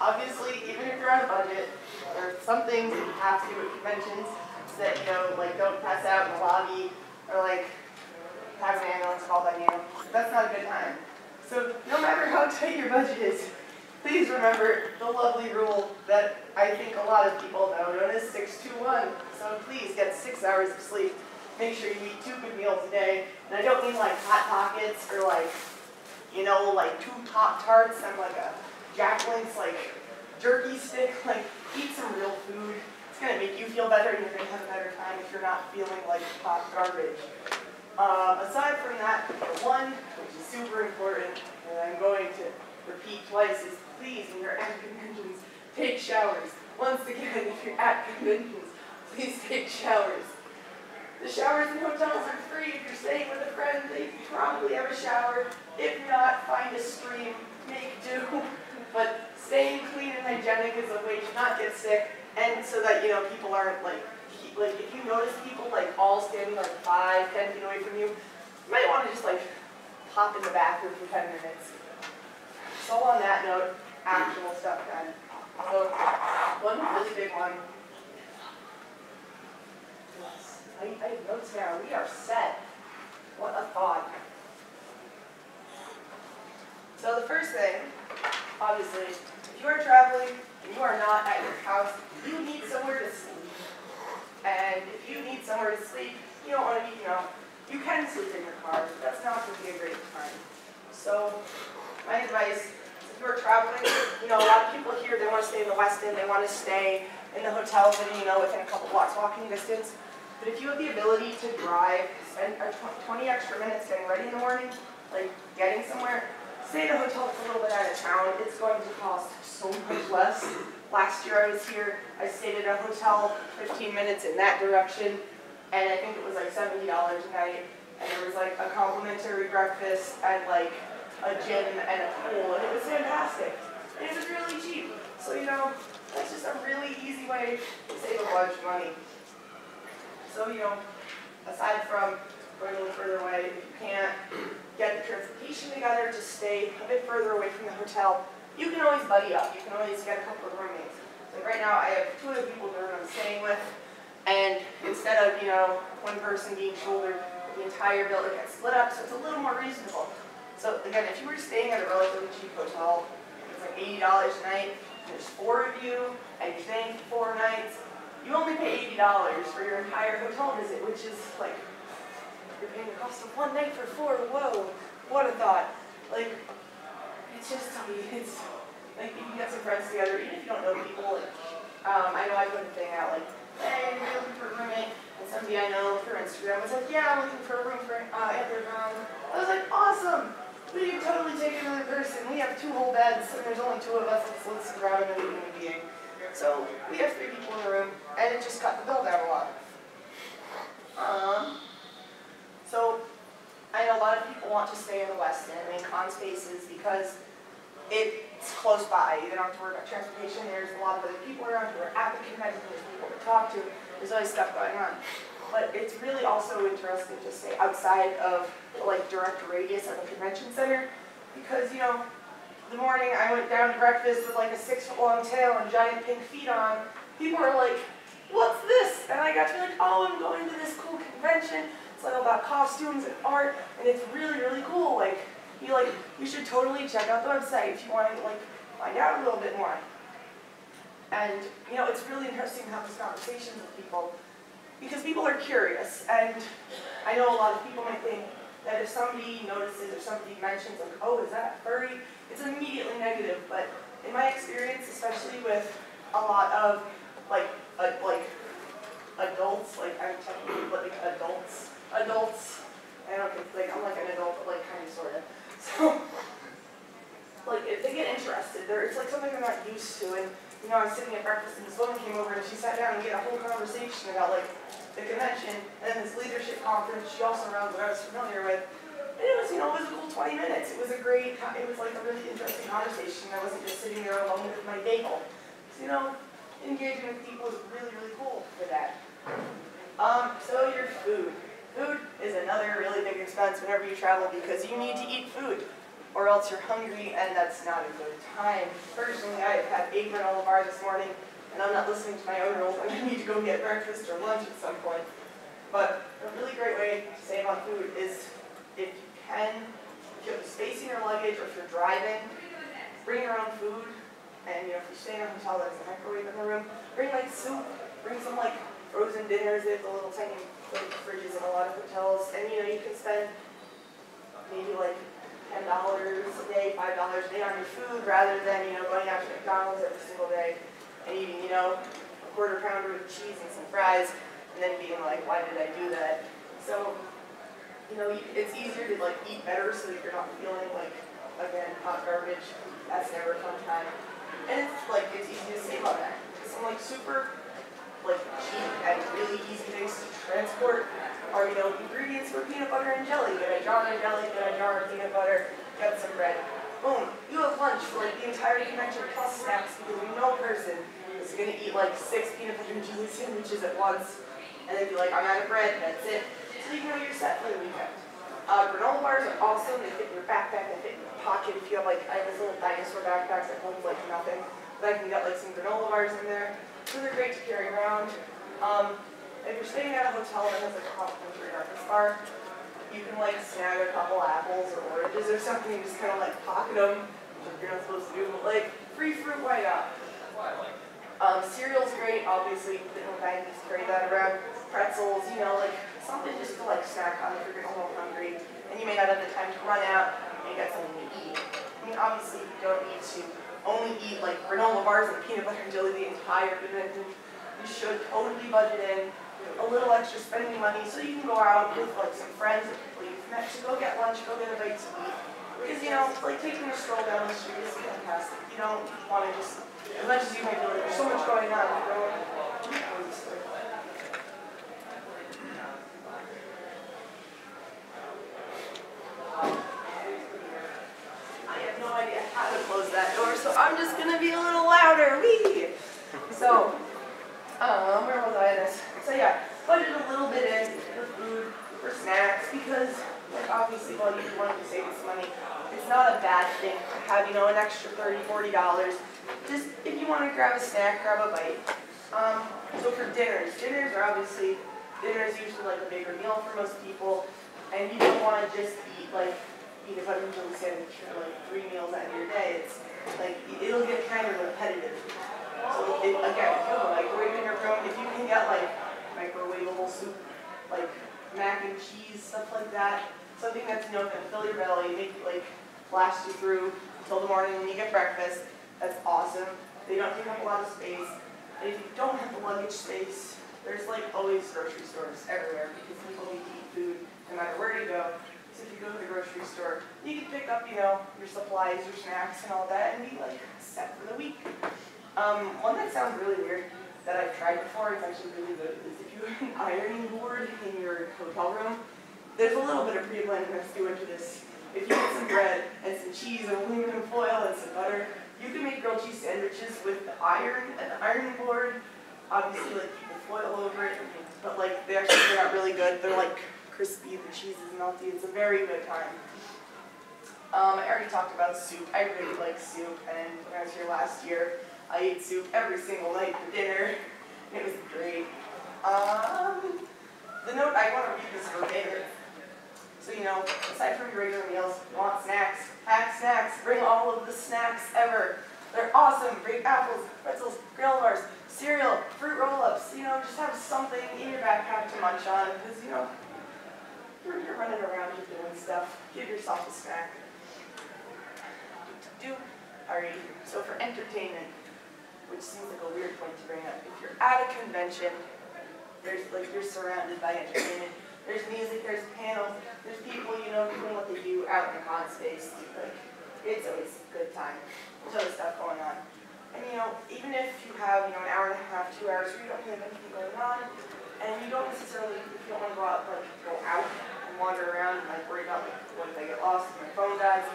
Obviously, even if you're on a budget, there are some things that you have to do at conventions so that, like don't pass out in the lobby or like have an ambulance called on you. That's not a good time. So no matter how tight your budget is, please remember the lovely rule that I think a lot of people know, known as 6-2-1. So please get 6 hours of sleep. Make sure you eat 2 good meals a day. And I don't mean like Hot Pockets or like, like 2 Pop-Tarts and like a Jack Link's like jerky stick. Like, eat some real food. It's going to make you feel better and you're going to have a better time if you're not feeling like hot garbage. Aside from that, one, which is super important, and I'm going to repeat twice, is please, when you're at conventions, take showers. Once again, if you're at conventions, please take showers. The showers in hotels are free. If you're staying with a friend, they probably have a shower. If not, find a stream, make do. But staying clean and hygienic is a way to not get sick, and so that, people aren't like if you notice people like all standing like 5, 10 feet away from you, you might want to just like pop in the bathroom for 10 minutes. So on that note, actual stuff then. So one really big one. Yes, I have notes now. We are set. What a thought. So the first thing, obviously, if you are traveling and you are not at your house, you need somewhere to sleep. And if you need somewhere to sleep, you don't want to be, you can sleep in your car, but that's not going to be a great time. So my advice, if you're traveling, a lot of people here, they want to stay in the West End, they want to stay in the hotels that within a couple blocks walking distance. But if you have the ability to drive, spend 20 extra minutes getting ready in the morning, like getting somewhere, stay in a hotel that's a little bit out of town. It's going to cost so much less. Last year I was here, I stayed at a hotel 15 minutes in that direction, and I think it was like $70 a night, and there was like a complimentary breakfast and like a gym and a pool, and it was fantastic. And it was really cheap. So, that's just a really easy way to save a bunch of money. So, aside from going a little further away, if you can't get the transportation together to stay a bit further away from the hotel, you can always buddy up. You can always get a couple of roommates. Like right now, I have 2 of the people in the room I'm staying with, and instead of, one person being shouldered, the entire building gets split up, so it's a little more reasonable. So again, if you were staying at a relatively cheap hotel, it's like $80 a night, and there's 4 of you, and you're staying for 4 nights, you only pay $80 for your entire hotel visit, which is like, you're paying the cost of 1 night for 4. Whoa, what a thought. Like, it's just, it's like you can get some friends together, even if you don't know people. Like, I know I put a thing out like, hey, are you looking for a roommate? And somebody I know through Instagram was like, yeah, I'm looking for a room for Anthrocon. I was like, awesome. We can totally take another person. We have 2 whole beds, and there's only 2 of us. Let's grab another human being. So we have 3 people in the room, and it just cut the bill down a lot. So I know a lot of people want to stay in the West End in con spaces because it's close by. You don't have to worry about transportation. There's a lot of other people around who are at the convention. There's people to talk to. There's always stuff going on. But it's really also interesting to stay outside of the direct radius of a convention center because, the morning I went down to breakfast with like a 6-foot-long tail and giant pink feet on. People are like, what's this? And I got to be like, oh, I'm going to this cool convention. It's like all about costumes and art, and it's really, really cool. You should totally check out the website if you want to find out a little bit more. And it's really interesting to have these conversations with people because people are curious. And I know a lot of people might think that if somebody notices or somebody mentions like, oh, is that furry? It's immediately negative. But in my experience, especially with a lot of adults, I'm technically adults. I don't think I'm like an adult, but kind of sort of. So if they get interested, it's like something they're not used to. And I was sitting at breakfast and this woman came over and she sat down and we had a whole conversation about the convention and this leadership conference. She also runs what I was familiar with. And it was, it was a cool 20 minutes. It was a great, it was like a really interesting conversation. I wasn't just sitting there alone with my bagel. So, engaging with people is really, really cool for that. So your food. Food is another really big expense whenever you travel because you need to eat food. or else you're hungry, and that's not a good time. Personally, I had 8 granola bars this morning, and I'm not listening to my own rules. I'm going to need to go get breakfast or lunch at some point. But a really great way to save on food is, if you can, if you have space in your luggage, or if you're driving, bring your own food. And if you stay in a hotel that has a microwave in the room, bring like soup, bring some like frozen dinners. They have the little tiny fridges in a lot of hotels, and you can spend maybe like $10 a day, $5 a day on your food, rather than going out to McDonald's every single day and eating a quarter pounder with cheese and some fries, and then being like, why did I do that? So it's easier to like eat better so that you're not feeling like, again, hot garbage. That's never a fun time. And it's easy to save on that. Some super cheap and really easy things to transport are ingredients for peanut butter and jelly. Get a jar of jelly, get a jar of peanut butter, get some bread. Boom, you have lunch for the entire convention plus snacks, because no person is going to eat 6 peanut butter and jelly sandwiches at once and then be like, I'm out of bread, that's it. So you're set for the weekend. Granola bars are awesome. They fit in your backpack, they fit in your pocket. If you have I have this little dinosaur backpack that holds nothing, but I can get some granola bars in there. So they're great to carry around. If you're staying at a hotel that has a complimentary breakfast bar, you can snag a couple apples or oranges or something and just kind of pocket them, which you're not supposed to do, but free fruit, why not? Cereal's great, obviously, little baggies, carry that around. Pretzels, something just to snack on if you're getting a little hungry and you may not have the time to run out and get something to eat. I mean, obviously you don't need to only eat granola bars and peanut butter and jelly the entire convention. You should totally budget in a little extra spending money so you can go out with some friends and people you've met to go get lunch, go get a bite to eat. Because taking a stroll down the street is fantastic. You don't want to just, as much as you might feel there's so much going on, you go to the store. I have no idea how to close that door, so I'm just going to be a little louder. Whee! So, where was I in this? So yeah, budget a little bit in for food, for snacks, because obviously while you want to save this money, it's not a bad thing to have, an extra $30, $40. Just, if you want to grab a snack, grab a bite. So for dinners are obviously, dinner is usually a bigger meal for most people, and you don't want to just eat peanut butter and jelly sandwich for 3 meals out of your day. It's it'll get kind of repetitive. So again, if you have a microwave in your room, if you can get microwavable soup, mac and cheese, stuff like that, something that's gonna fill your belly, make it last you through until the morning when you get breakfast, that's awesome. They don't take up a lot of space. And if you don't have the luggage space, there's always grocery stores everywhere, because people need to eat food no matter where you go. So if you go to the grocery store, you can pick up, your supplies, your snacks, and all that, and be set for the week. One that sounds really weird that I've tried before, it's actually really good, is if you have an ironing board in your hotel room, there's a little bit of pre-blending that's due into this. If you get some bread and some cheese and aluminum foil and some butter, you can make grilled cheese sandwiches with the iron and the ironing board. Obviously, keep the foil over it, but they actually turn out really good. They're crispy, the cheese is melty. It's a very good time. I already talked about soup. I really like soup, and when I was here last year, I ate soup every single night for dinner. It was great. The note, I want to read this verbatim. So, aside from your regular meals, you want snacks, pack snacks, bring all of the snacks ever. They're awesome. Great apples, pretzels, granola bars, cereal, fruit roll-ups. Just have something in your backpack to munch on, because, you're running around, you're doing stuff. Give yourself a snack. Alright, so for entertainment, which seems like a weird point to bring up, if you're at a convention, there's you're surrounded by entertainment. There's music, there's panels, there's people, doing what they do out in the con space. It's always a good time. There's other stuff going on. And even if you have, an hour and a half, 2 hours where you don't have anything going on, and you don't necessarily, if you don't want to go out and wander around and worry about what if I get lost and my phone dies.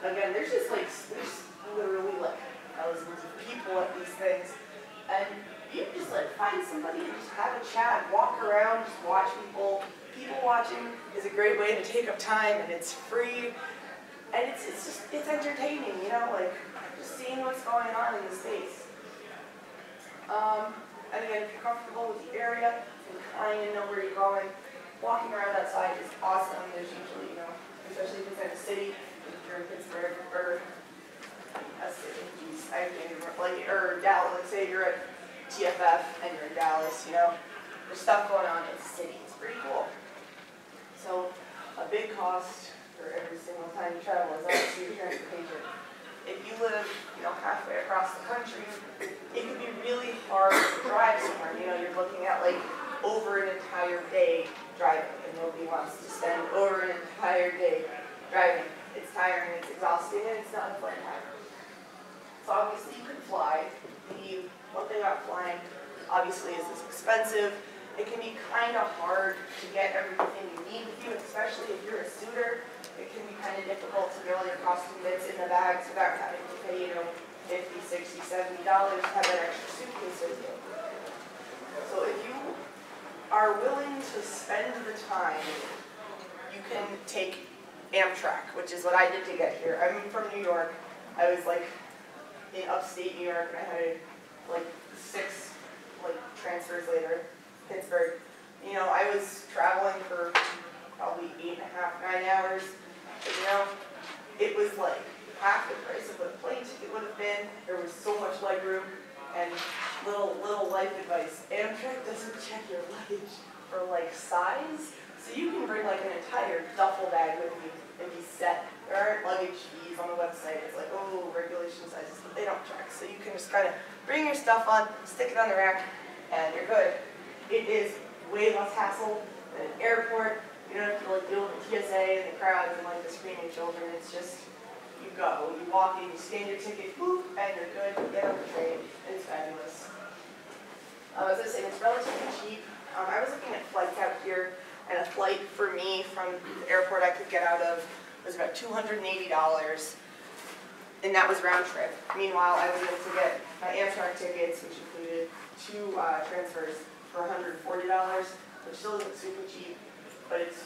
Again, there's just there's literally thousands of people at these things, and you can just find somebody and just have a chat, walk around, just watch people. People watching is a great way to take up time, and it's free. And it's entertaining, you know, like just seeing what's going on in the States. And again, if you're comfortable with the area and kind of know where you're going, walking around outside is awesome. There's usually, you know, especially if it's in a city, if you're in Pittsburgh or a city, I can't even remember, like, or Dallas, like say you're at TFF and you're in Dallas, you know, there's stuff going on in the city. It's pretty cool. So a big cost for every single time you travel is obviously your transportation. If you live, you know, halfway across the country, it can be really hard to drive somewhere. You know, you're looking at like over an entire day driving, and nobody wants to spend over an entire day driving. It's tiring, it's exhausting, and it's not a fun time. So obviously you can fly. One thing about flying, obviously, is it's expensive. It can be kind of hard to get everything you need with you, especially if you're a suitor. It can be kind of difficult to get all your costume bits in the bags without having to pay, you know, $50, $60, $70 to have that extra suitcase with you. So if you are willing to spend the time, you can take Amtrak, which is what I did to get here. I'm from New York. I was like in upstate New York, and I had like 6 transfers later, Pittsburgh. You know, I was traveling for probably 8.5, 9 hours. But, you know, it was like half the price of what a plane ticket would have been. There was so much leg room, and little life advice. Amtrak doesn't check your luggage for like size, so you can bring like an entire duffel bag with you and be set. There aren't luggage fees on the website. It's like, oh, regulation sizes, but they don't check. So you can just kind of bring your stuff on, stick it on the rack, and you're good. It is way less hassle than an airport. You don't have to like deal with the TSA and the crowds and like the screaming children. It's just, you go, you walk in, you scan your ticket, boop, and you're good. You get on the train. It's fabulous. As I was saying, it's relatively cheap. I was looking at flights out here, and a flight for me from the airport I could get out of was about $280, and that was round trip. Meanwhile, I was able to get my Anthrocon tickets, which included 2 transfers, for $140, which still isn't super cheap, but it's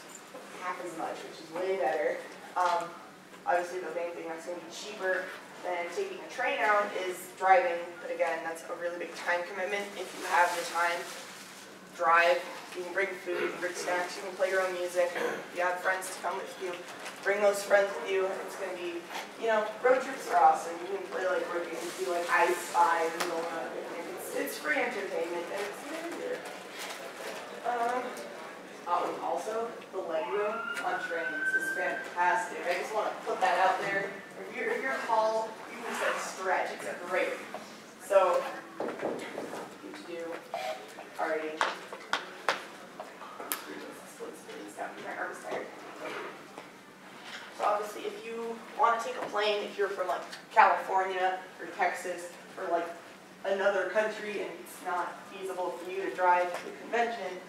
half as much, which is way better. Obviously, the main thing that's going to be cheaper than taking a train out is driving, but again, that's a really big time commitment. If you have the time, drive. You can bring food, you can bring snacks, you can play your own music. If you have friends to come with you, bring those friends with you. It's going to be, you know, road trips are awesome. You can play like road games, do like I Spy, and go on. It's free entertainment, and it's easier. Also, the legroom on trains is fantastic. I just want to put that out there. If you're tall, you can just stretch. It's great. So, you to do already. My arm's tired. So obviously, if you want to take a plane, if you're from like California or Texas or like another country and it's not feasible for you to drive to the convention,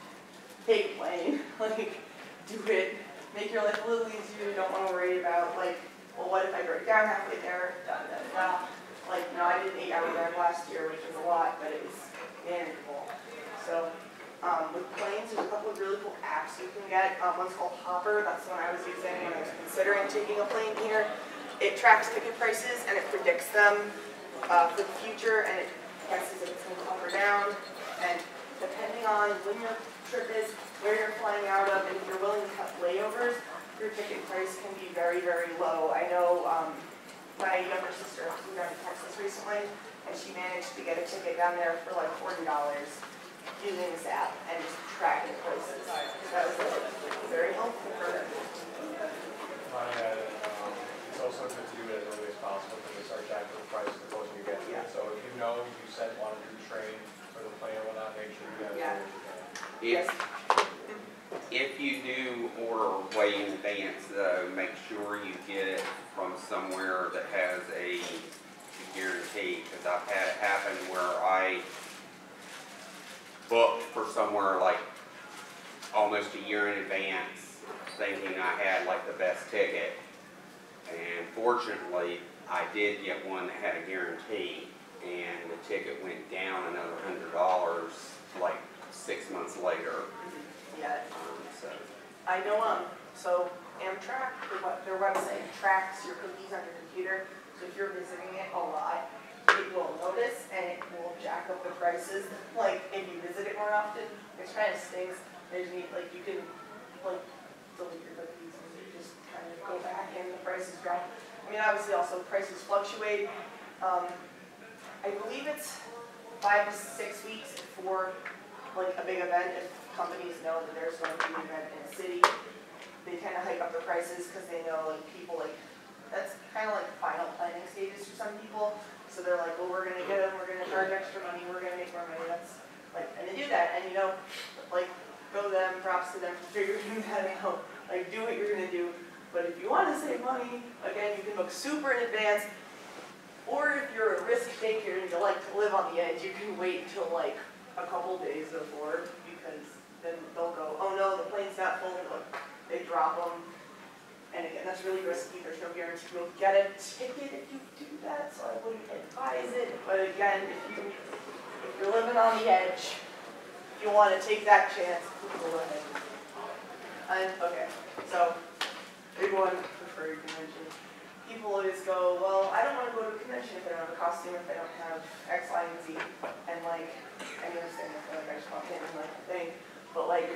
take a plane, like, do it, make your life a little easier. You don't want to worry about, like, well, what if I break down halfway there, Like, you know, I did an 8-hour drive last year, which was a lot, but it was manageable. So, with planes, there's a couple of really cool apps you can get. One's called Hopper. That's the one I was using when I was considering taking a plane here. It tracks ticket prices, and it predicts them for the future, and it guesses if it's going to go up or down. And depending on when your trip is, where you're flying out of, and if you're willing to cut layovers, your ticket price can be very, very low. I know my younger sister flew down to Texas recently, and she managed to get a ticket down there for like $40 using this app and just tracking prices. That was very helpful for her. It's also good to do it as early as possible because they start tracking the price the closer you get to it. So if you know you said want to do train or the plane or whatnot, make sure you have it. If you do order way in advance, though, make sure you get it from somewhere that has a guarantee. Because I've had it happen where I booked for somewhere like almost a year in advance, thinking I had like the best ticket. And fortunately, I did get one that had a guarantee, and the ticket went down another $100 like 6 months later. Yeah. So I know, so Amtrak, their website tracks your cookies on your computer. So if you're visiting it a lot, it will notice and it will jack up the prices. Like if you visit it more often, which kind of stings. There's neat, like you can like delete your cookies and you just kind of go back and the prices drop. I mean, obviously also prices fluctuate. I believe it's 5 to 6 weeks before like a big event. If companies know that there's going to be an event in a city, they kind of hike up the prices because they know like people like, that's kind of like final planning stages for some people. So they're like, well, we're going to get them, we're going to charge extra money, we're going to make more money. That's like, and they do that, and you know, like, go to them, props to them for figuring that out. Like, do what you're going to do. But if you want to save money, again, you can book super in advance. Or if you're a risk taker and you like to live on the edge, you can wait until like a couple days before, because then they'll go, oh no, the plane's not full, they drop them. And again, that's really risky. There's no guarantee you'll get a ticket if you do that, so I wouldn't advise it. But again, if you're living on the edge, if you want to take that chance, go ahead. And okay, so big one for your convention. People always go, well, I don't want to go to a convention if I don't have a costume, if I don't have X, Y, and Z. And like, I understand that, like, I just walk in and like thing, but like,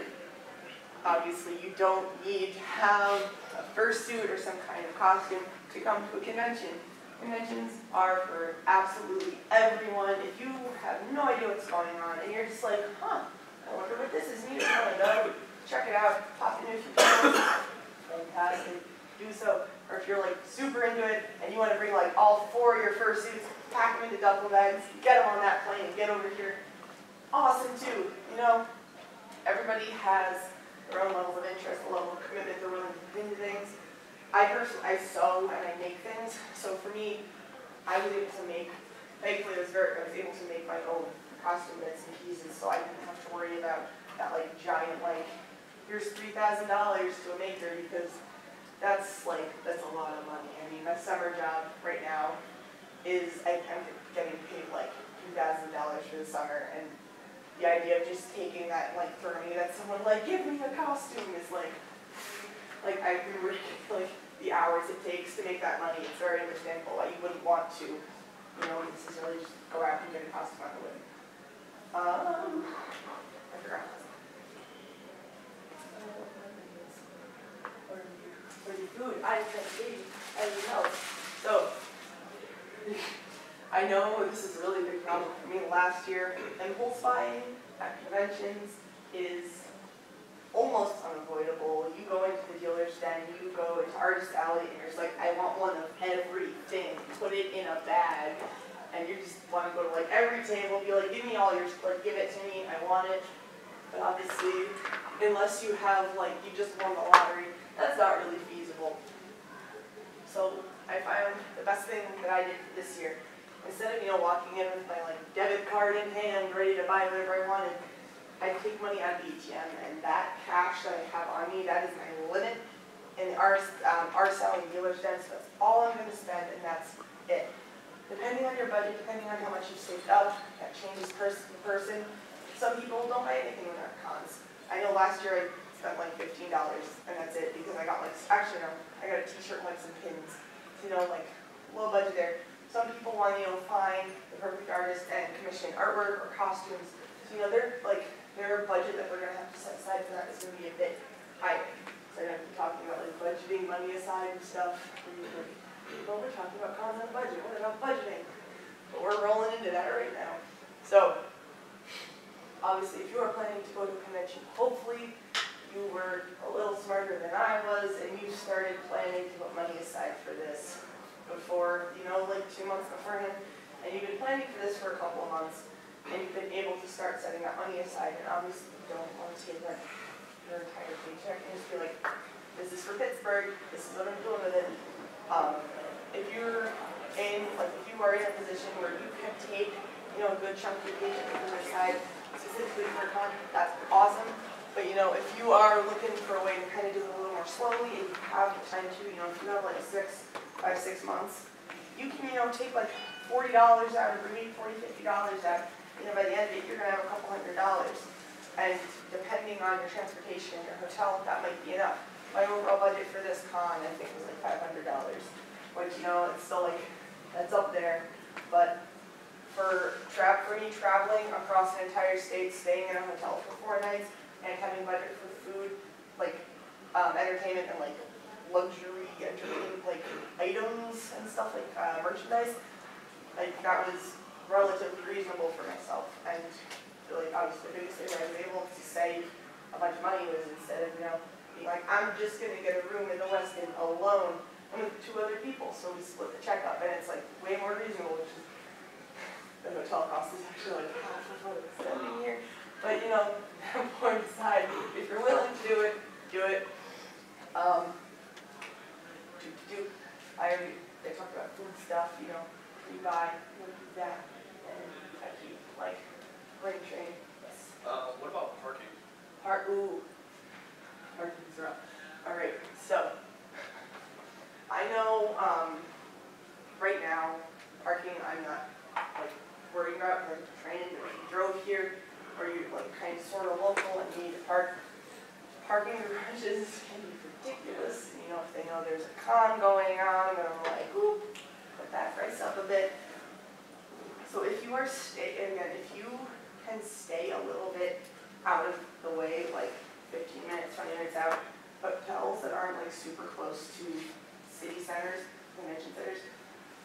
obviously you don't need to have a fursuit or some kind of costume to come to a convention. Conventions are for absolutely everyone. If you have no idea what's going on and you're just like, huh, I wonder what this is, neat, I want to go check it out, pop into a few people, fantastic, do so. Or if you're like super into it and you want to bring like all 4 of your fursuits, pack them into duffel bags, get them on that plane and get over here, awesome too. You know, everybody has their own levels of interest, the level of commitment they're willing to put into things. I personally, I sew and I make things. So for me, I was able to make, thankfully I was able to make my own costume bits and pieces, so I didn't have to worry about that like giant like, here's $3,000 to a maker, because that's a lot of money. I mean, my summer job right now is, I'm getting paid like $2,000 for the summer, and the idea of just taking that and like throwing it at someone like, give me a costume is like I've been working like the hours it takes to make that money. It's very understandable why you wouldn't want to, you know, necessarily just go out and get a costume on the whim. I forgot. For the food, I can't see anything else. So, I know this is a really big problem for me last year. Impulse buying at conventions is almost unavoidable. You go into the dealer's den, you go into Artist Alley, and you're just like, I want one of everything. Put it in a bag. And you just want to go to like every table, be like, give me all yours, like give it to me, I want it. But obviously, unless you have like, you just won the lottery, that's not really feasible. So I found the best thing that I did this year, instead of, you know, walking in with my like debit card in hand, ready to buy whatever I wanted, I take money out of the ATM, and that cash that I have on me, that is my limit in our selling dealer's den, so that's all I'm going to spend, and that's it. Depending on your budget, depending on how much you've saved up, that changes person to person. Some people don't buy anything with Anthrocons. I know last year I spent like $15 and that's it, because I got like, actually no, I got a t-shirt and like some pins. So, you know, like low budget there. Some people want, you know, find the perfect artist and commission artwork or costumes. So, you know, their budget that we're gonna have to set aside for that is gonna be a bit higher. So I'm gonna be talking about like budgeting money aside and stuff. Well, we're talking about cons on the budget. What about budgeting? But we're rolling into that right now. So, obviously, if you are planning to go to a convention, hopefully you were a little smarter than I was, and you started planning to put money aside for this before, you know, like 2 months beforehand. And you've been planning for this for a couple of months, and you've been able to start setting that money aside. And obviously, you don't want to take like your entire paycheck and just be like, this is for Pittsburgh. This is what I'm doing with it. If you are in a position where you can take, you know, a good chunk of your paycheck and put it aside specifically for a con, that's awesome. But you know, if you are looking for a way to kind of do it a little more slowly, and you have the time to, you know, if you have like 5, 6 months, you can, you know, take like $40 out, or maybe $40, $50 out. You know, by the end of it, you're gonna have a couple $100. And depending on your transportation and your hotel, that might be enough. my overall budget for this con, I think, was like $500, which, you know, it's still like, that's up there. But for me traveling across an entire state, staying in a hotel for 4 nights, and having budget for food, like entertainment and like luxury entertainment, like items and stuff like merchandise, like that was relatively reasonable for myself. And like obviously the biggest thing I was able to save a bunch of money was instead of, you know, being like, I'm just gonna get a room in the West End alone, I'm with 2 other people, so we split the check up, and it's like way more reasonable, which is the hotel cost is actually like half of what it's spending here. But you know, that point aside, if you're willing to do it, do it. They talked about food stuff, you know, you buy, you do that, and I keep like brain training. Yes. What about parking? Parking's rough. All right, so I know right now parking I'm not like worried about because I'm trained. If you drove here or you're like kind of sort of local and you need to park, parking garages can be ridiculous. You know, if they know there's a con going on, they're like, ooh, put that price up a bit. So if you are if you can stay a little bit out of the way, like 15 minutes, 20 minutes out, hotels that aren't like super close to city centers, convention centers,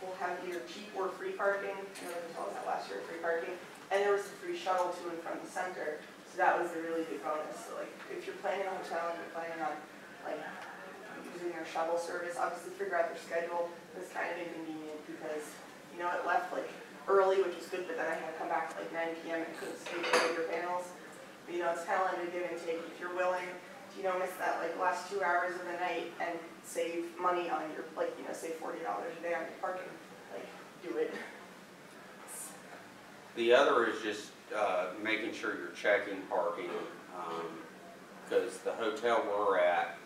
will have either cheap or free parking. I know the hotels had last year free parking, and there was a free shuttle to and from the center. So that was a really big bonus. So like if you're planning a hotel and you're planning on like using their shuttle service, obviously figure out their schedule. It was kind of inconvenient because, you know, it left like early, which was good, but then I had to come back at like 9 p.m. and couldn't stay for bigger panels. But you know, it's kind of like a give and take. If you're willing to, you know, miss that like last 2 hours of the night and save money on your, like, you know, save $40 a day on your parking, like, do it. The other is just making sure you're checking parking, because the hotel we're at,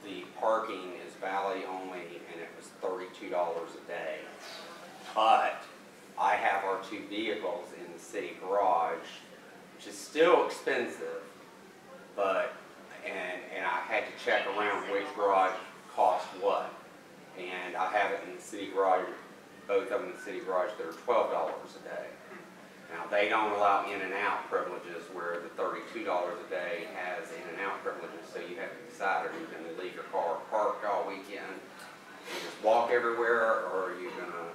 the parking is valet only, and it was $32 a day. But I have our 2 vehicles in the city garage, which is still expensive, but, and I had to check around which garage cost what. And I have it in the city garage, both of them in the city garage, that are $12 a day. Now, they don't allow in and out privileges where the $32 a day has in and out privileges, so you have to decide, are you going to leave your car parked all weekend and just walk everywhere, or are you going to...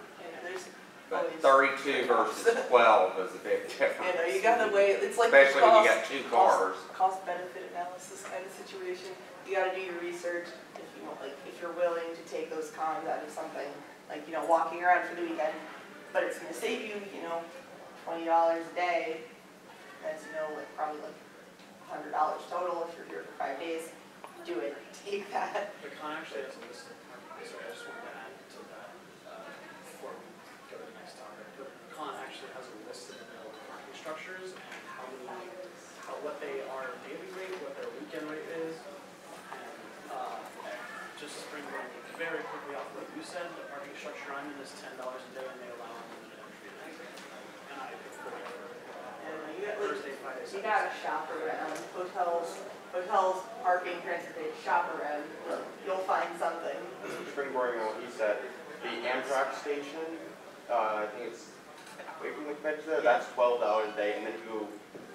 But 32 versus 12 is a big difference. You know, you got to weigh, it's like especially when you got 2 cars. Cost-benefit analysis kind of situation. You got to do your research if you want, like, if you're willing to take those cons out of something, like, you know, walking around for the weekend, but it's going to save you, you know, $20 a day. That's, you know, like probably like $100 total if you're here for 5 days. Do it. Take that. The con actually has a list of parking, so I just wanted to add to that before we go to the next topic. The con actually has a list of the parking structures and how many, what they are daily rate, what their weekend rate is. And just springboarding very quickly off what you said, the parking structure I'm in is $10 a day, and they allow unlimited entry. And I pick Thursday, Friday, You got to shop around. Hotels, parking, transportation, shop around. You'll find something. Springboarding on what he said, the Amtrak station, I think it's away from the convention center, that's $12 a day, and then if you go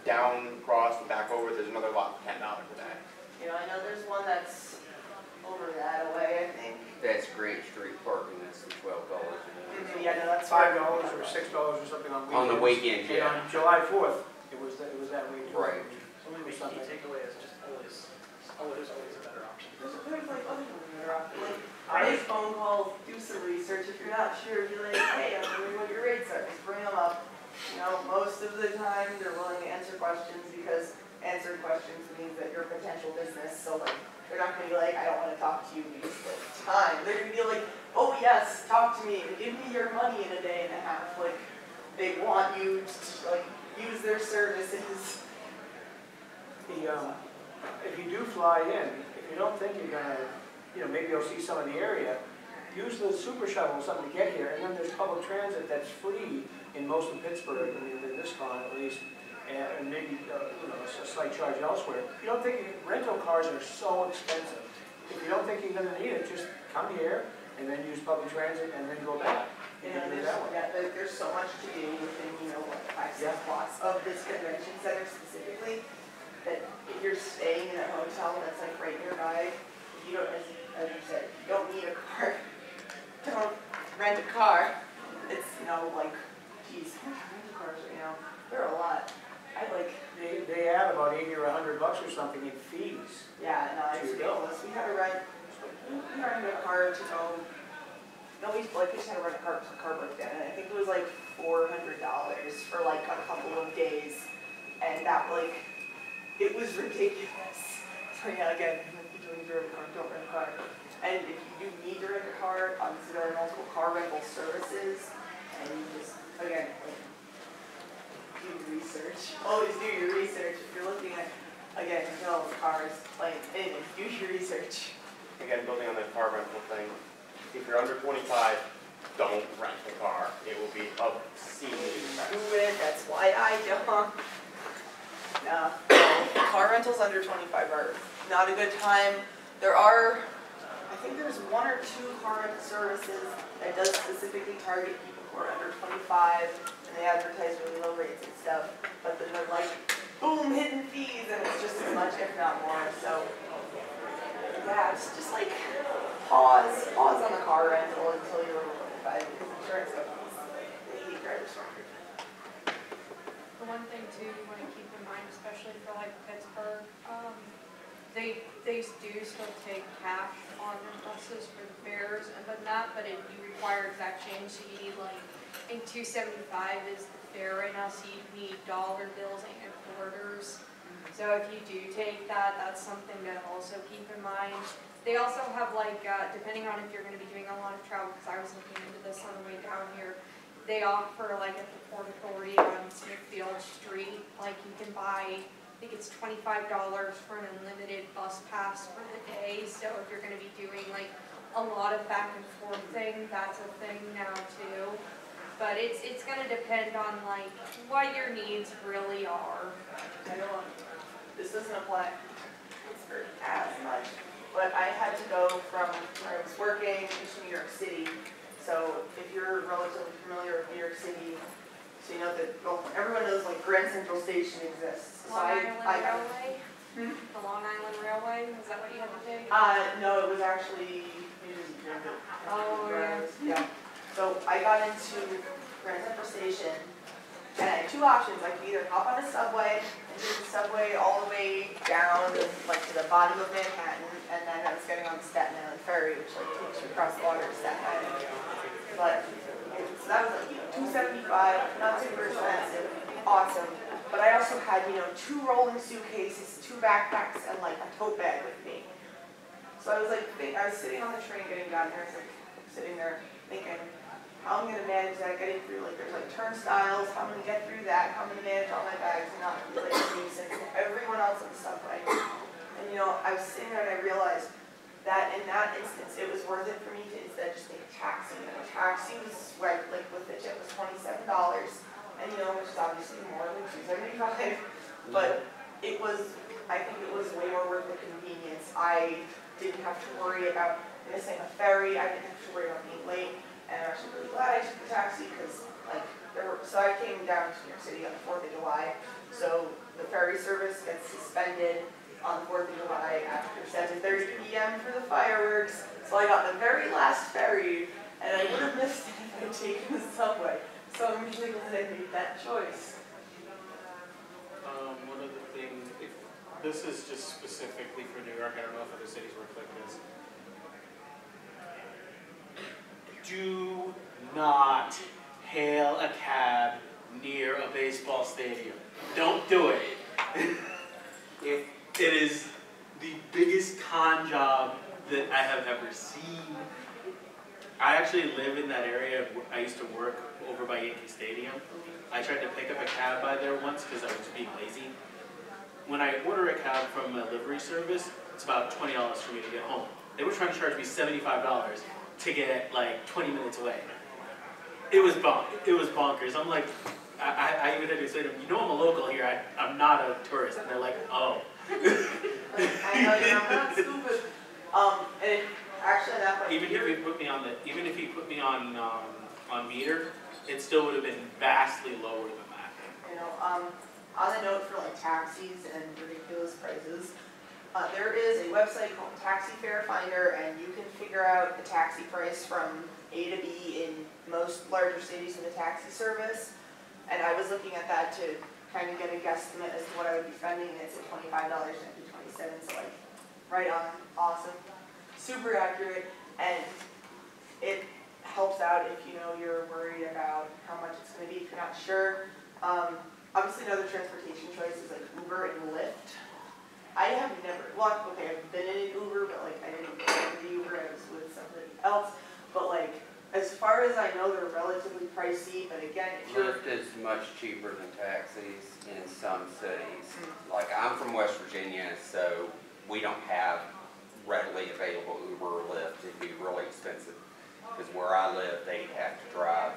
down, cross, and back over, there's another lot for $10 a day. You know, I know there's one that's over that way, I think. That's Grant Street parking, that's the $12 a day. Yeah, no, that's $5 or $6 or something on weekends. On the weekend, And yeah. on July 4th, it was that way too. Right. So maybe the key takeaway is just always, there's always a better option. There's like other ones that are often like, make phone calls, do some research. If you're not sure, be like, hey, I'm wondering what your rates are. Just bring them up. You know, most of the time they're willing to answer questions because answered questions means that you're a potential business. So like, they're not going to be like, I don't want to talk to you, we just have time. They're going to be like, oh yes, talk to me and give me your money in a day and a half. Like, they want you to like use their services. If you do fly in, if you don't think you're gonna, you know, maybe you'll see some of the area, use the super shuttle or something to get here, and then there's public transit that's free in most of Pittsburgh, I mean, in this con at least, and maybe a slight charge elsewhere. If you don't think, rental cars are so expensive. If you don't think you're gonna need it, just come here and then use public transit and then go back. You can do it that way. There's so much to do within, what, 5-6 blocks of this convention center specifically, that if you're staying in a hotel that's like right nearby, you don't, as you said, you don't need a car. Don't rent a car. It's, like, geez, how much rental cars right now? There are a lot. They add about $80 or $100 or something in fees. Yeah, no, it's ridiculous. We had to rent a car to go. No, we just had to rent a car to car broke down, and I think it was like $400 for like a couple of days, and that it was ridiculous. So yeah, again, if you don't rent a car, don't rent a car. And if you do need to rent a car, obviously there are multiple car rental services, and you just again. Do your research. Always do your research. If you're looking at, again, cars, anything, do your research. Again, building on the car rental thing, if you're under 25, don't rent a car. It will be obscenely expensive. Do it, that's why I don't. No, car rentals under 25 are not a good time. I think there's 1 or 2 car rental services that does specifically target people who are under 25. And they advertise really low rates and stuff, but then they're like, boom, hidden fees, and it's just as much, if not more. So, yeah, it's just like pause on the car rental until you're over 25, because insurance companies, they hate drivers from under 25. The one thing too you want to keep in mind, especially for like Pittsburgh, they do still take cash on their buses for the fares, but you require exact change, so you need I think $2.75 is the fare right now, so you need dollar bills and quarters. So if you do take that, that's something to also keep in mind. They also have depending on if you're going to be doing a lot of travel, because I was looking into this on the way down here, they offer at the Port Authority on Smithfield Street, you can buy, I think it's $25 for an unlimited bus pass for the day. So if you're going to be doing a lot of back and forth thing, that's a thing now too. But it's going to depend on what your needs really are. This doesn't apply to Pittsburgh as much, but I had to go from where I was working to New York City. So if you're relatively familiar with New York City, so you know that everyone knows Grand Central Station exists. Long Island Railway? The Long Island Railway? Is that what you had to take? No, it was actually Oh, yeah. Yeah. So I got into Grand Central Station, and I had 2 options. I could either hop on a subway and take the subway all the way down to the bottom of Manhattan, and then I was getting on the Staten Island ferry, which takes you across the water to Staten Island. But so that was $2.75, not super expensive, awesome. But I also had 2 rolling suitcases, 2 backpacks, and a tote bag with me. So I was I was sitting on the train getting down here, I was sitting there thinking, how I'm going to manage that, getting through, there's turnstiles, how I'm going to get through that, how I'm going to manage all my bags and not be a nuisance to everyone else on the subway. And I was sitting there and I realized that in that instance, it was worth it for me to instead just take a taxi. And a taxi was, with the tip was $27, and which is obviously more than $2.75, but I think it was way more worth the convenience. I didn't have to worry about missing a ferry, I didn't have to worry about being late. And I'm actually really glad I took the taxi because, so I came down to New York City on the 4th of July. So the ferry service gets suspended on the 4th of July after 7:30 p.m. for the fireworks. So I got the very last ferry, and I would have missed it if I'd taken the subway. So I'm really glad I made that choice. One of the things, this is just specifically for New York, I don't know if other cities work like this. Do not hail a cab near a baseball stadium. Don't do it. It is the biggest con job that I have ever seen. I actually live in that area. I used to work over by Yankee Stadium. I tried to pick up a cab by there once because I was being lazy. When I order a cab from a livery service, it's about $20 for me to get home. They were trying to charge me $75 to get 20 minutes away. It was bonkers. I'm like, I even had to say to them, you know I'm a local here, I'm not a tourist. And they're like, oh. I know I'm not stupid. And actually that might Even if he put me on on meter, it still would have been vastly lower than that. you know, on the note for like taxis and ridiculous prices, there is a website called Taxi Fare Finder, and you can figure out the taxi price from A to B in most larger cities in the taxi service. And I was looking at that to kind of get a guesstimate as to what I would be spending. It's at $25 and $27, so like right on, awesome, super accurate, and it helps out if you know you're worried about how much it's going to be if you're not sure. Obviously, another transportation choice is like Uber and Lyft. I have never, well, okay, I've been in an Uber, but like I didn't go in the Uber, I was with somebody else. But like, as far as I know, they're relatively pricey, but again, if you're... Lyft is much cheaper than taxis in some cities. Like, I'm from West Virginia, so we don't have readily available Uber or Lyft. It'd be really expensive, because where I live, they have to drive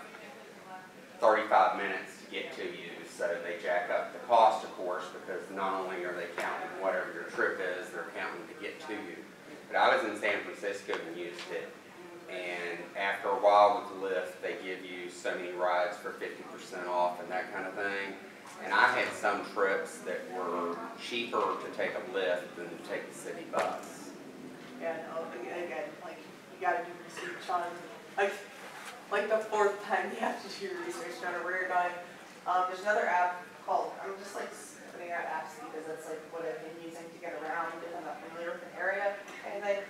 35 minutes to get to you, so they jack up the cost, of course, because not only are they counting whatever your trip is, they're counting to get to you. But I was in San Francisco and used it, and after a while with Lyft, they give you so many rides for 50% off and that kind of thing. And I had some trips that were cheaper to take a Lyft than to take the city bus. Yeah, no, again, like, you gotta do research on, like the fourth time you have to do your research on where you're going. There's another app called, I'm just like putting out apps because that's like what I've been using to get around if I'm not familiar with an area. And then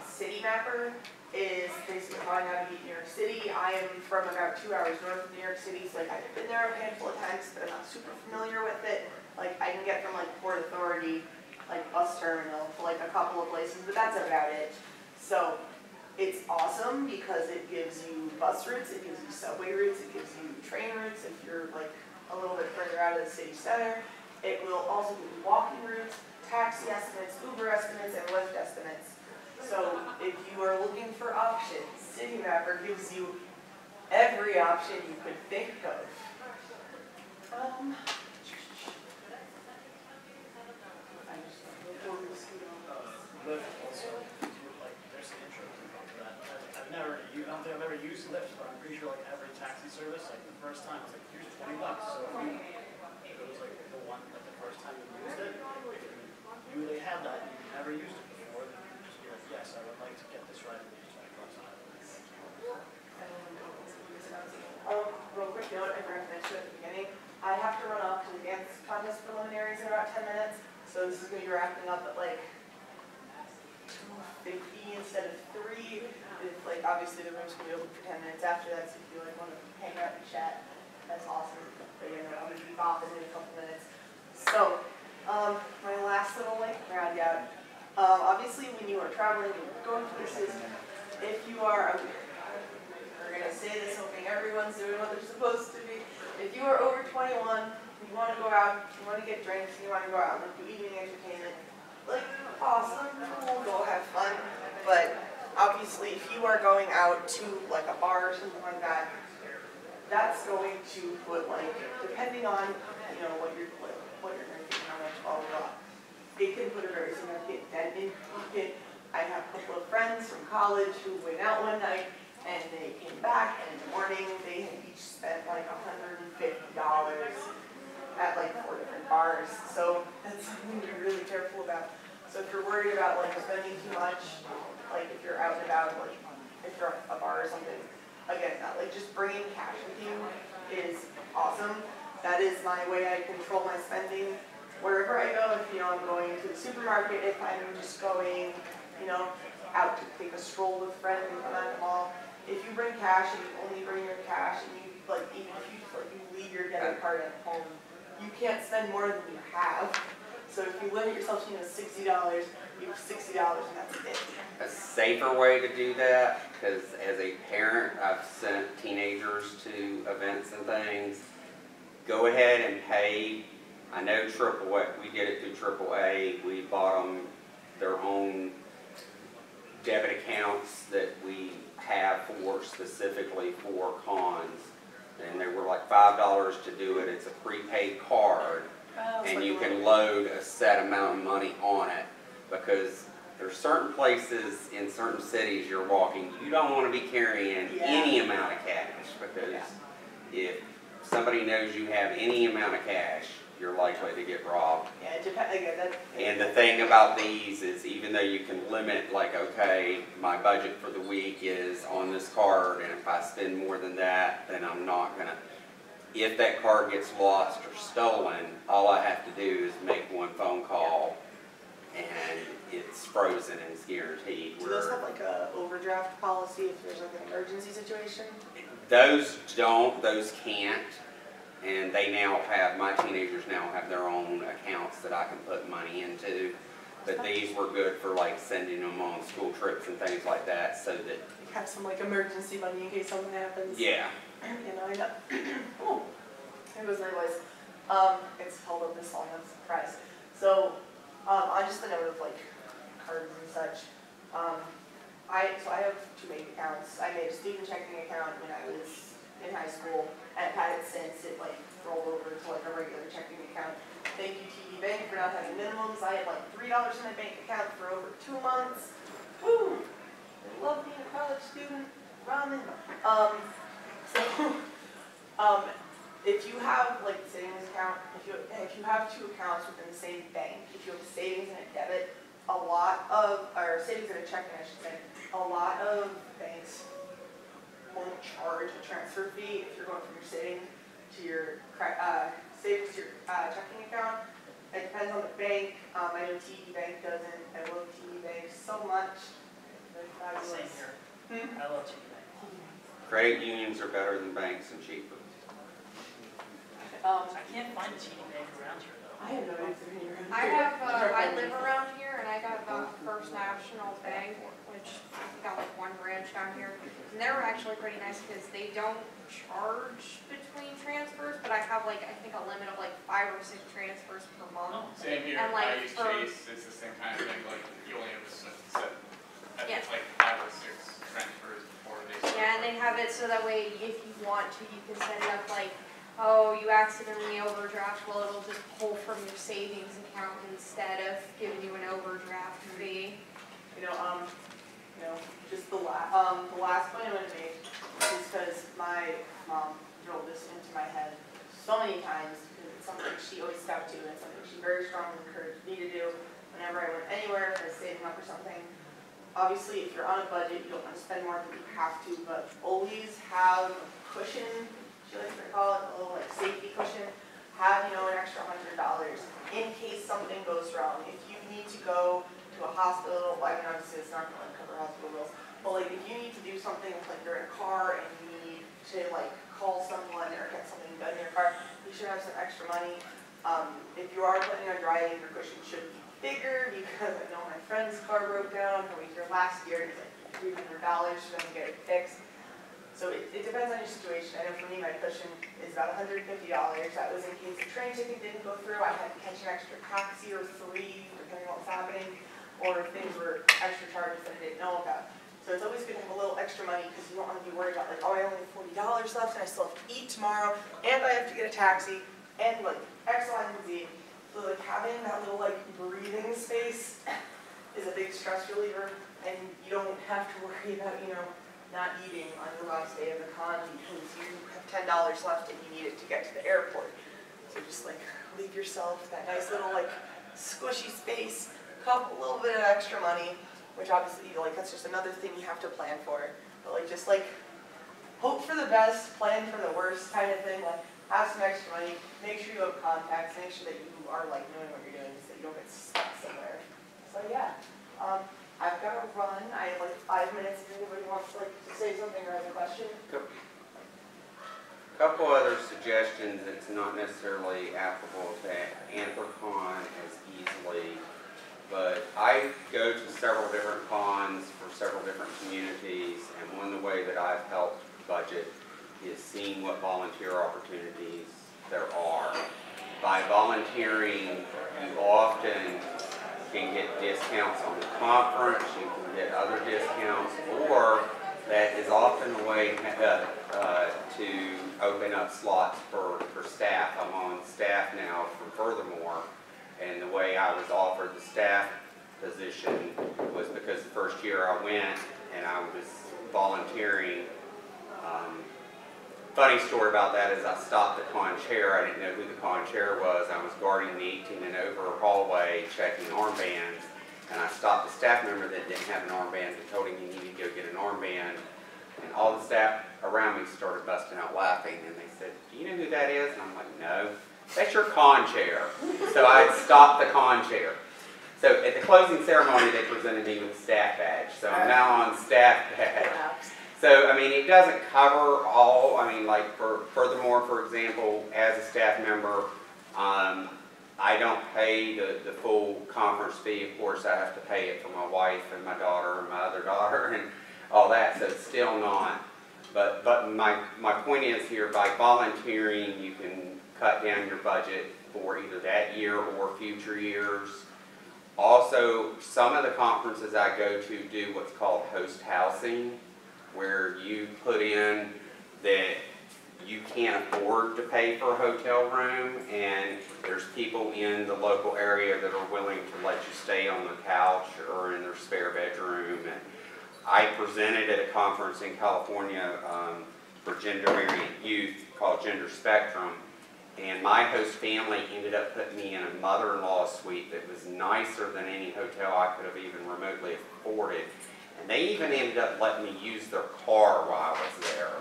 City Mapper is basically how I navigate New York City. I am from about 2 hours north of New York City, so like I've been there a handful of times, but I'm not super familiar with it. Like I can get from like Port Authority, like bus terminal, to like a couple of places, but that's about it. So it's awesome because it gives you bus routes, it gives you subway routes, it gives you train routes if you're like a little bit further out of the city center. It will also give you walking routes, taxi estimates, Uber estimates, and Lyft estimates. So if you are looking for options, City Mapper gives you every option you could think of. Lyft also, like, there's an intro to that. I don't think I've ever used Lyft, but I'm pretty sure like every taxi service, like the first time, it's like, here's $20. So if it was like the one, like the first time you used it, if you really had that and you never used it before, then you just be like, yes, I would like to get this right and use $20 on it. Real quick note, I forgot to mention at the beginning, I have to run off to the dance contest preliminaries in about 10 minutes, so this is going to be wrapping up at like 2:50 instead of 3. It's like obviously the room's going to be open for 10 minutes after that, so if you like want to hang out and chat, that's awesome. But yeah, I'm going to be off in a couple minutes. So, my last little like round out. Obviously when you are traveling and going places, if you are, we're going to say this hoping everyone's doing what they're supposed to be. If you are over 21, you want to go out, you want to get drinks, you want to go out and do evening entertainment, like, awesome, cool, go have fun. But obviously, if you are going out to like a bar or something like that, that's going to put like, depending on what you're drinking, how much, blah blah blah, it can put a very significant dent in your pocket. I have a couple of friends from college who went out one night and they came back, and in the morning they had each spent like $150 at like 4 different bars. So that's something to be really careful about. So if you're worried about like spending too much, like if you're out and about, like if you're at a bar or something, again, like just bringing cash with you is awesome. That is my way I control my spending. Wherever I go, if I'm going to the supermarket, if I'm just going, out to take a stroll with friends, if I'm at the mall, if you bring cash and you only bring your cash, and you like even if you you leave your debit card at home, you can't spend more than you have. So if you limit yourself to $60, you have $60 and that's it. A safer way to do that, because as a parent, I've sent teenagers to events and things. Go ahead and pay. I know AAA, we did it through AAA. We bought them their own debit accounts that we have specifically for cons. and they were like $5 to do it. It's a prepaid card, and you can load a set amount of money on it, because there's certain places in certain cities you're walking, you don't want to be carrying any amount of cash, because if somebody knows you have any amount of cash, you're likely to get robbed. Yeah, it depends, again, And the thing about these is, even though you can limit, like, okay, my budget for the week is on this card, and if I spend more than that, then I'm not gonna, if that card gets lost or stolen, all I have to do is make one phone call, and it's frozen and it's guaranteed. do those have like a overdraft policy if there's like an emergency situation? Those don't, those can't. And they now have, my teenagers now have their own accounts that I can put money into. But these were good for like sending them on school trips and things like that, so that. Have some like emergency money in case something happens. Yeah. You know, I know. Oh, there goes my voice. It's held up this long, I'm surprised. So, on just the note of like cards and such, I have 2 bank accounts. I made a student checking account when I was in high school, and I've had it since. It like rolled over to like a regular checking account. Thank you, TD Bank, for not having minimums. I had like $3 in my bank account for over 2 months. Woo! I love being a college student. Ramen. If you have like a savings account, if you have 2 accounts within the same bank, if you have a savings and a debit, or savings and a checking, I should say, a lot of banks won't charge a transfer fee if you're going from your savings to your savings to your checking account. It depends on the bank. I know TD Bank doesn't. I love TD Bank so much. They're fabulous. Same here. I love TD Bank. Credit unions are better than banks and cheaper. I can't find a TD Bank around here though. I have no idea if they're any around I here. have, I live around here, and I got First National Bank, which got like 1 branch down here. And they're actually pretty nice because they don't charge between transfers, but I have like, I think a limit of like 5 or 6 transfers per month. Same here, And, like, I use for- Chase, it's the same kind of thing, like, you only have a set, I Yeah. think like 5 or 6 transfers before they start. Yeah, and they have it so that way if you want to, you can set it up like, oh, you accidentally overdraft, well, it'll just pull from your savings account instead of giving you an overdraft fee. Just the last point I'm going to make is because my mom drilled this into my head so many times, because it's something she always stuck to, and it's something she very strongly encouraged me to do whenever I went anywhere, if I was saving up or something. Obviously, if you're on a budget, you don't want to spend more than you have to, but always have a cushion, she likes to call it, a little like safety cushion. Have, an extra $100 in case something goes wrong. If you need to go to a hospital, I mean, obviously it's not going to cover hospital bills, but like if you need to do something, like you're in a car and you need to like call someone or get something done in your car, you should have some extra money. If you are planning on driving, your cushion should be bigger, because I know my friend's car broke down a week here last year, and it's like $300 for them to get it fixed. So it depends on your situation. I know for me, my cushion is about $150. That was in case the train ticket didn't go through, I had to catch an extra taxi or 3, depending on what's happening, or if things were extra charges that I didn't know about. So it's always good to have a little extra money, because you don't want to be worried about like, oh, I only have $40 left, and I still have to eat tomorrow, and I have to get a taxi, and like X, Y, and Z. So like having that little like breathing space is a big stress reliever, and you don't have to worry about, not eating on your last day of the con because you have $10 left and you need it to get to the airport. So just like leave yourself that nice little like squishy space, a little bit of extra money, which obviously like that's just another thing you have to plan for. But like just like hope for the best, plan for the worst kind of thing. Like have some extra money, make sure you have contacts, make sure that you are like knowing what you're doing so that you don't get stuck somewhere. So yeah. I've got to run. I have like 5 minutes if anybody wants to say something or have a question. Couple other suggestions that's not necessarily applicable to Anthrocon as easily, but I go to several different cons for several different communities, and one of the way that I've helped budget is seeing what volunteer opportunities there are. By volunteering, you often can get discounts on the conference, you can get other discounts, or that is often the way to open up slots for staff. I'm on staff now for Furthermore, and the way I was offered the staff position was because the first year I went and I was volunteering. Funny story about that is I stopped the con chair. I didn't know who the con chair was. I was guarding the 18 and over hallway checking armbands, and I stopped a staff member that didn't have an armband and told him he needed to go get an armband. And all the staff around me started busting out laughing, and they said, "Do you know who that is?" And I'm like, "No, that's your con chair." So I stopped the con chair. So at the closing ceremony, they presented me with a staff badge. So I'm now on staff badge. So, I mean, it doesn't cover all. I mean, like Furthermore, for example, as a staff member, I don't pay the full conference fee. Of course, I have to pay it for my wife and my daughter and my other daughter and all that, so it's still not. But my point is here, by volunteering, you can cut down your budget for either that year or future years. Also, some of the conferences I go to do what's called host housing, where you put in that you can't afford to pay for a hotel room, and there's people in the local area that are willing to let you stay on the couch or in their spare bedroom. And I presented at a conference in California for gender variant youth called Gender Spectrum, and my host family ended up putting me in a mother-in-law suite that was nicer than any hotel I could have even remotely afforded. And they even ended up letting me use their car while I was there.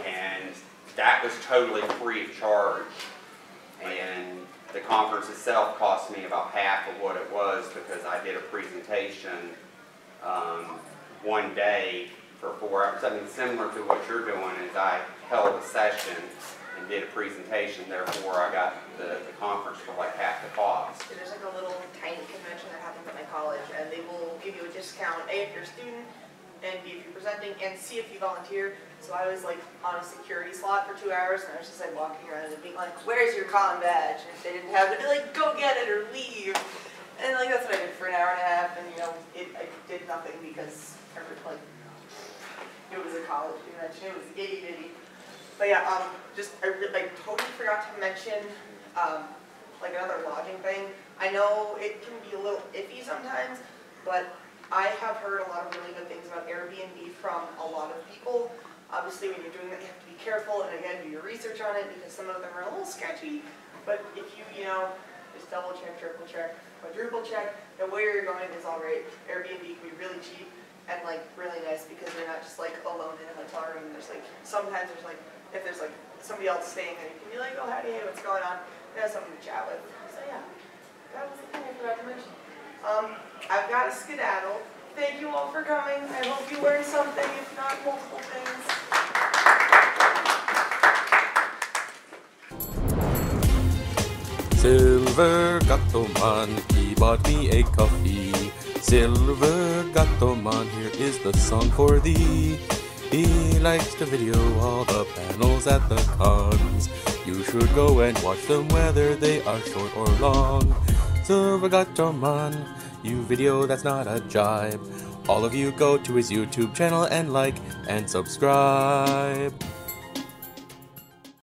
And that was totally free of charge. And the conference itself cost me about half of what it was because I did a presentation one day for 4 hours. Something similar to what you're doing is I held a session and did a presentation, therefore I got the conference for like half the cost. There's like a little tiny convention that happens at my college, and they will give you a discount, A, if you're a student, and B, if you're presenting, and C, if you volunteer. So I was like on a security slot for 2 hours, and I was just like walking around and being like, "Where's your con badge?" And if they didn't have it, I'd be like, "Go get it or leave." And like that's what I did for an hour and a half, and you know, I did nothing because like it was a college convention, it was itty bitty. But yeah, I totally forgot to mention like another lodging thing. I know it can be a little iffy sometimes, but I have heard a lot of really good things about Airbnb from a lot of people. Obviously, when you're doing that, you have to be careful and again do your research on it because some of them are a little sketchy. But if you just double check, triple check, quadruple check that where you're going is all right. Airbnb can be really cheap and like really nice because you're not just like alone in a hotel room. There's like sometimes there's like if there's like somebody else staying there, you can be like, "Oh, howdy, hey, what's going on?" You have someone to chat with. So yeah, that was the thing I forgot to mention. I've got to skedaddle. Thank you all for coming. I hope you learned something, if not multiple things. Silver Gattoman, he bought me a coffee. Silver Gattoman, here is the song for thee. He likes to video all the panels at the cons. You should go and watch them whether they are short or long. Silver Gattoman, you video that's not a jibe. All of you go to his YouTube channel and like and subscribe.